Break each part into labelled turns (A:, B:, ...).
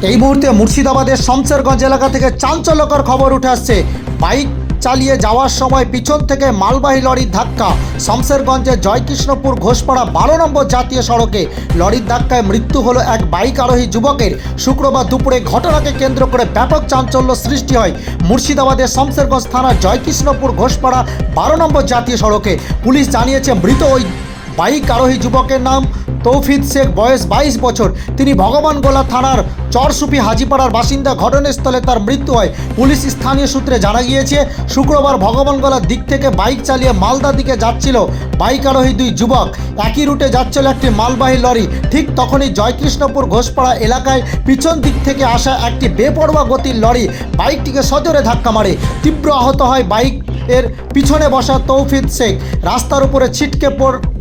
A: এই মুহূর্তে মুর্শিদাবাদের শমশেরগঞ্জ এলাকা থেকে চাঞ্চল্যকর খবর উঠে আসছে। বাইক চালিয়ে যাওয়ার সময় পিছন থেকে মালবাহী লরির ধাক্কা। শমশেরগঞ্জের জয়কৃষ্ণপুর ঘোষপাড়া 12 নম্বর জাতীয় সড়কে লরির ধাক্কায় মৃত্যু হলো এক বাইক আরোহী যুবকের। শুক্রবার দুপুরে ঘটনাকে কেন্দ্র করে ব্যাপক চাঞ্চল্য সৃষ্টি হয় মুর্শিদাবাদের শমশেরগঞ্জ থানার জয়কৃষ্ণপুর ঘোষপাড়া 12 নম্বর জাতীয় সড়কে। পুলিশ জানিয়েছে মৃত ওই বাইক আরোহী যুবকের নাম তৌফিক শেখ, বয়স 22 বছর। তিনি ভগবানগোলা থানার চরসুপি হাজিপাড়ার বাসিন্দা। ঘটনাস্থলে তার মৃত্যু হয়। পুলিশ স্থানীয় সূত্রে জানা গিয়েছে, শুক্রবার ভগবানগোলার দিক থেকে বাইক চালিয়ে মালদার দিকে যাচ্ছিল বাইক আরোহী দুই যুবক। একই রুটে যাচ্ছিল একটি মালবাহী লরি। ঠিক তখনই জয়কৃষ্ণপুর ঘোষপাড়া এলাকায় পিছন দিক থেকে আসা একটি বেপরোয়া গতির লরি বাইকটিকে সজোরে ধাক্কা মারে। তীব্র আহত হয় বাইক এর পিছনে বসা তৌফিক শেখ। রাস্তার উপরে ছিটকে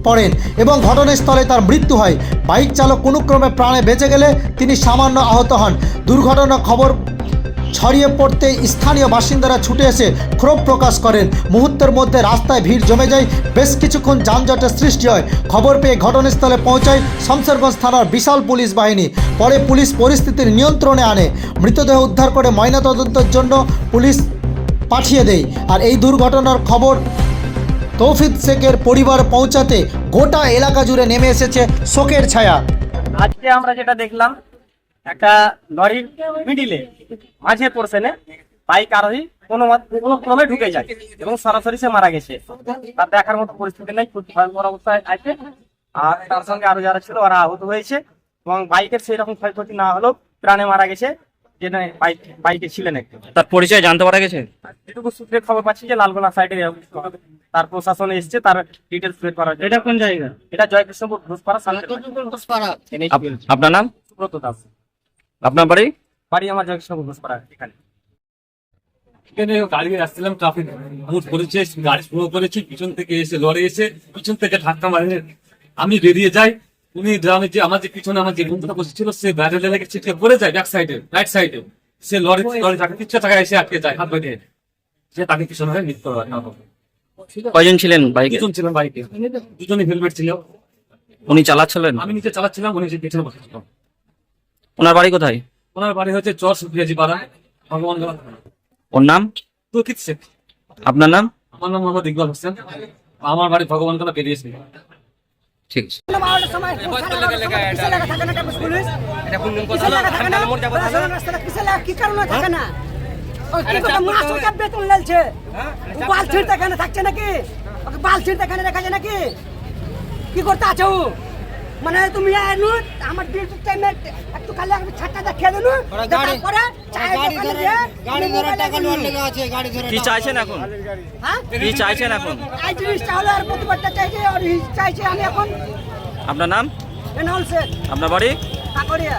A: পড়েন এবং ঘটনাস্থলে তার মৃত্যু হয়। বাইক চালক কোনোক্রমে প্রাণে বেঁচে গেলে তিনি সামান্য আহত হন। দুর্ঘটনার খবর ছড়িয়ে পড়তে স্থানীয় বাসিন্দারা ছুটে এসে ক্ষোভ প্রকাশ করেন। মুহূর্তের মধ্যে রাস্তায় ভিড় জমে যায়। বেশ কিছুক্ষণ যানজটের সৃষ্টি হয়। খবর পেয়ে ঘটনাস্থলে পৌঁছায় শমশেরগঞ্জ থানার বিশাল পুলিশ বাহিনী। পরে পুলিশ পরিস্থিতির নিয়ন্ত্রণে আনে। মৃতদেহ উদ্ধার করে ময়নাতদন্তের জন্য পুলিশ পাঠিয়ে দেয়। আর এই দুর্ঘটনার খবর তৌফিক শেখের পরিবার পৌঁছাতে গোটা এলাকা জুড়ে নেমে এসেছে শোকের ছায়া।
B: আজকে আমরা যেটা দেখলাম, একটা লরির মিডিলে মাঝে পোর্শনে বাইক আরোহী কোনো ক্রমে ঢুকে যায় এবং সরাসরি সে মারা গেছে। তার দেখার মতো পরিস্থিতি নেই, খুব ভয়ঙ্কর অবস্থায় আছে। আর তার সঙ্গে আরো যারা ছিল ওরা আহত হয়েছে এবং বাইকের সেই রকম ক্ষয়ক্ষতি না হলেও প্রাণে মারা গেছে। বাইকে ছিলেন একটু।
C: তার পরিচয় জানতে পারা গেছে?
B: যেটুকু সূত্রে খবর পাচ্ছি যে লালগোলা সাইডে তার প্রশাসন এসছে, তার ডিটেলস বের করা হয়েছে।
C: এটা কোন জায়গা?
B: এটা জয়কৃষ্ণপুর ঘোষপাড়া।
C: আপনার নাম?
B: সুব্রত দাস।
C: আপনার বাড়ি?
B: বাড়ি আমার জয়কৃষ্ণপুর ঘোষপাড়া। এখানে
D: গাড়ি আসছিলাম, ট্রাফিক মুড করেছে, গাড়ি স্লো করেছি, পিছন থেকে এসে লরি এসে পিছন থেকে ধাক্কা মারে। আমি বেরিয়ে যাই, উনি গ্রামে যে আমার যে পিছনে আমার যে বন্ধুটা বসেছিল সে ব্যারেল লেগে ছিটকে পড়ে যায় ব্যাক সাইডে, রাইট সাইডে। সে লরি তাকে পিছনে টাকা এসে আটকে যায় হাত বেঁধে, সে তাকে পিছনে হয়ে মৃত্যু হয়।
C: কয়জন ছিলেন বাইকে?
D: দুজন ছিলেন বাইকে, দুজনই হেলমেট ছিল।
C: উনি চালাচ্ছিলেন?
D: আমি নিচে চালাচ্ছিলাম, উনি পিছনে বসেছিল।
C: ওনার বাড়ি কোথায়?
D: ওনার বাড়ি হচ্ছে চর সুপিয়াজি পাড়া, ভগবান।
C: ওর নাম?
D: তৌফিক শেখ।
C: আপনার নাম?
D: আমার নাম মোহাম্মদ ইকবাল হোসেন। আমার বাড়ি ভগবান গলা বেরিয়েছে।
C: ঠিক আছে।
E: কি করতে আছো মানে তুমি আমার ডিউটির টাইমে একটু খালি আমি ছাটটা দেখিয়ে দেন।
C: কি চাইছেন এখন? কি চাইছেন এখন?
E: এই জিনিসটা হলো আর প্রতিবাদটা চাইছে আর চাইছে আমি এখন।
C: আপনার নাম?
E: এনাউল শেখ।
C: আপনার বাড়ি?
E: কাকড়িয়া।